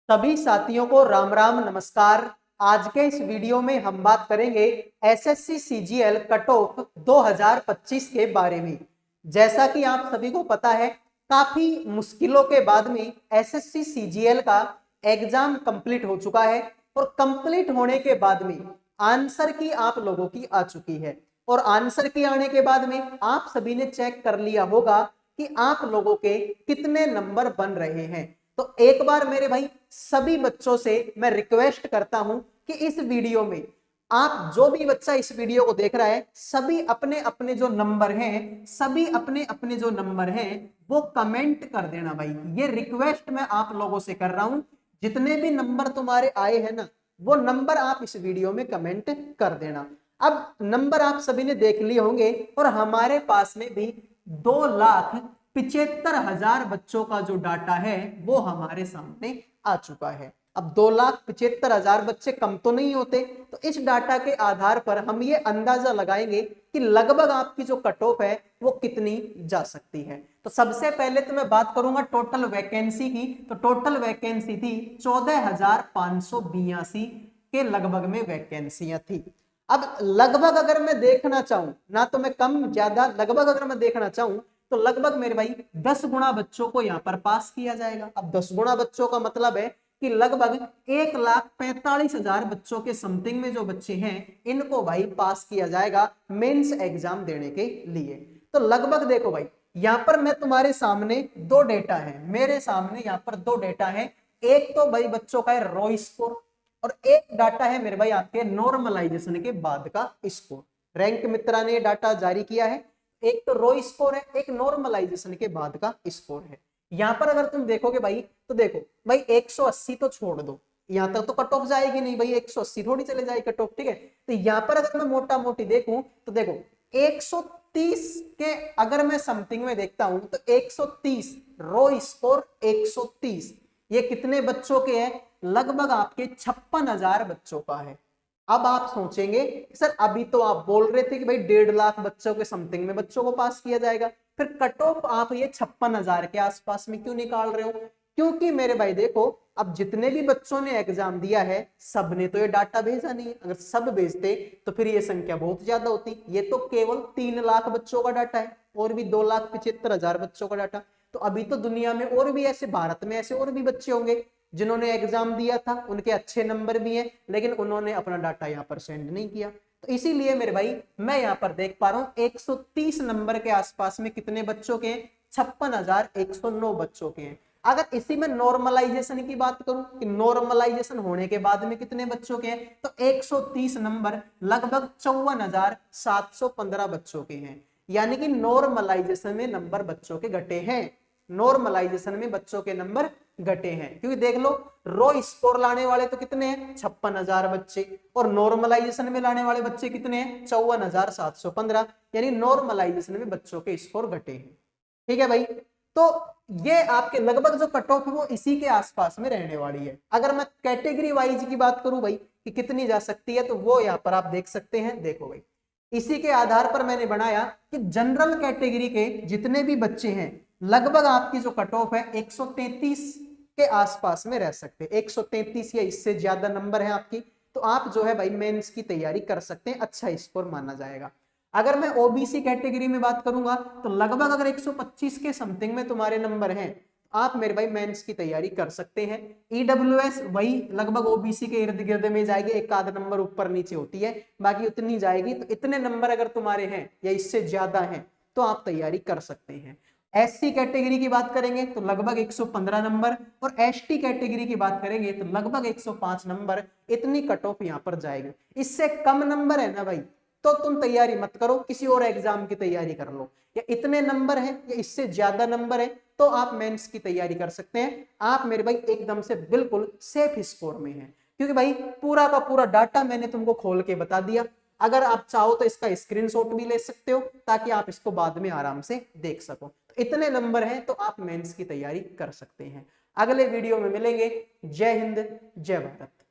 सभी साथियों को राम राम नमस्कार। आज के इस वीडियो में हम बात करेंगे एसएससी सीजीएल कट ऑफ 2025 के बारे में। जैसा कि आप सभी को पता है, काफी मुश्किलों के बाद में एसएससी सीजीएल का एग्जाम कंप्लीट हो चुका है और कंप्लीट होने के बाद में आंसर की आप लोगों की आ चुकी है। और आंसर की आने के बाद में आप सभी ने चेक कर लिया होगा कि आप लोगों के कितने नंबर बन रहे हैं। तो एक बार मेरे भाई सभी बच्चों से मैं रिक्वेस्ट करता हूं कि इस वीडियो में आप जो भी बच्चा इस वीडियो को देख रहा है, सभी अपने अपने जो नंबर हैं, सभी अपने अपने जो नंबर हैं वो कमेंट कर देना भाई। ये रिक्वेस्ट मैं आप लोगों से कर रहा हूं। जितने भी नंबर तुम्हारे आए हैं ना, वो नंबर आप इस वीडियो में कमेंट कर देना। अब नंबर आप सभी ने देख लिए होंगे और हमारे पास में भी 2,75,000 बच्चों का जो डाटा है वो हमारे सामने आ चुका है। अब 2,75,000 बच्चे कम तो नहीं होते, तो इस डाटा के आधार पर हम ये अंदाजा लगाएंगे कि लगभग आपकी जो कट ऑफ है वो कितनी जा सकती है। तो सबसे पहले तो मैं बात करूंगा टोटल वैकेंसी की। तो टोटल वैकेंसी थी 14,582 के लगभग में वैकेंसियां थी। अब लगभग अगर मैं देखना चाहूं ना, तो मैं कम ज्यादा, लगभग अगर मैं देखना चाहूं तो लगभग मेरे भाई 10 गुना बच्चों को यहां पर पास किया जाएगा। अब 10 गुना बच्चों का मतलब है कि लगभग 1,45,000 बच्चों के समथिंग में जो बच्चे हैं इनको भाई पास किया जाएगा मेंस एग्जाम देने के लिए। तो लगभग देखो भाई, यहां पर मैं तुम्हारे सामने दो डेटा है, मेरे सामने यहां पर दो डेटा है। एक तो भाई बच्चों का है रॉ स्कोर और एक डाटा है मेरे भाई आपके नॉर्मलाइजेशन के बाद का स्कोर। रैंक मित्रा ने डाटा जारी किया है। एक तो रो स्कोर है, एक नॉर्मलाइजेशन के बाद का स्कोर है। यहां पर अगर तुम देखोगे भाई, तो देखो भाई 180 तो छोड़ दो, यहां तक तो कट ऑफ जाएगी नहीं भाई, 180 थोड़ी चले जाएगी कट ऑफ, ठीक है। तो यहां पर अगर मैं मोटा मोटी देखूं तो देखो 130 के अगर मैं समथिंग में देखता हूं तो 130 रो स्कोर 130 ये कितने बच्चों के हैं? लगभग आपके 56,000 बच्चों का है। अब आप सोचेंगे सर अभी तो आप बोल रहे थे कि भाई 1.5 लाख बच्चों के समथिंग में बच्चों को पास किया जाएगा, फिर कट ऑफ आप ये 56,000 के आसपास में क्यों निकाल रहे हो? क्योंकि मेरे भाई देखो, अब जितने भी बच्चों ने एग्जाम दिया है सबने तो ये डाटा भेजा नहीं है। अगर सब भेजते तो फिर ये संख्या बहुत ज्यादा होती। ये तो केवल 3 लाख बच्चों का डाटा है और भी 2,75,000 बच्चों का डाटा। तो अभी तो दुनिया में और भी ऐसे, भारत में ऐसे और भी बच्चे होंगे जिन्होंने एग्जाम दिया था, उनके अच्छे नंबर भी हैं, लेकिन उन्होंने अपना डाटा यहाँ पर सेंड नहीं किया। तो इसीलिए मेरे भाई मैं यहाँ पर देख पा रहा हूँ 130 नंबर के आसपास में कितने बच्चों के हैं? 56,109 बच्चों के हैं। अगर इसी में नॉर्मलाइजेशन की बात करूं कि नॉर्मलाइजेशन होने के बाद में कितने बच्चों के हैं, तो 130 नंबर लगभग 54,715 बच्चों के हैं। यानी कि नॉर्मलाइजेशन में नंबर बच्चों के घटे हैं, नॉर्मलाइजेशन में बच्चों के नंबर घटे हैं। क्योंकि देख लो रो स्कोर लाने वाले तो कितने हैं? 56,000 बच्चे, और नॉर्मलाइजेशन में लाने वाले बच्चे कितने हैं? 54,715। यानी नॉर्मलाइजेशन में बच्चों के स्कोर घटे हैं। ठीक है भाई, तो ये आपके लगभग जो कट ऑफ है वो इसी के आसपास में रहने वाली है। अगर मैं कैटेगरी वाइज की बात करूं भाई कि कितनी जा सकती है, तो वो यहाँ पर आप देख सकते हैं। देखो भाई, इसी के आधार पर मैंने बनाया कि जनरल कैटेगरी के जितने भी बच्चे हैं लगभग आपकी जो कट ऑफ है 133 के आसपास में रह सकते हैं। 133 या इससे ज्यादा नंबर है आपकी, तो आप जो है भाई मेंस की तैयारी कर सकते हैं, अच्छा स्कोर माना जाएगा। अगर मैं ओबीसी कैटेगरी में बात करूंगा तो लगभग अगर 125 के समथिंग में तुम्हारे नंबर हैं, आप मेरे भाई मेंस की तैयारी कर सकते हैं। ईडब्ल्यूएस वही लगभग ओबीसी के इर्द गिर्द में जाएगी, एक आध नंबर ऊपर नीचे होती है, बाकी उतनी जाएगी। तो इतने नंबर अगर तुम्हारे हैं या इससे ज्यादा हैं तो आप तैयारी कर सकते हैं। एससी कैटेगरी की बात करेंगे तो लगभग 115 नंबर, और एसटी कैटेगरी की बात करेंगे तो लगभग 105 नंबर। इतनी कट ऑफ यहां पर जाएगी। इससे कम नंबर है ना भाई, तो तुम तैयारी मत करो, किसी और एग्जाम की तैयारी कर लो। या इतने नंबर है या इससे ज्यादा नंबर है तो आप मेंस की तैयारी कर सकते हैं। आप मेरे भाई एकदम से बिल्कुल सेफ स्कोर में हैं, क्योंकि भाई पूरा का पूरा डाटा मैंने तुमको खोल के बता दिया। अगर आप चाहो तो इसका स्क्रीनशॉट भी ले सकते हो ताकि आप इसको बाद में आराम से देख सको। तो इतने नंबर हैं तो आप मेंस की तैयारी कर सकते हैं। अगले वीडियो में मिलेंगे। जय हिंद, जय भारत।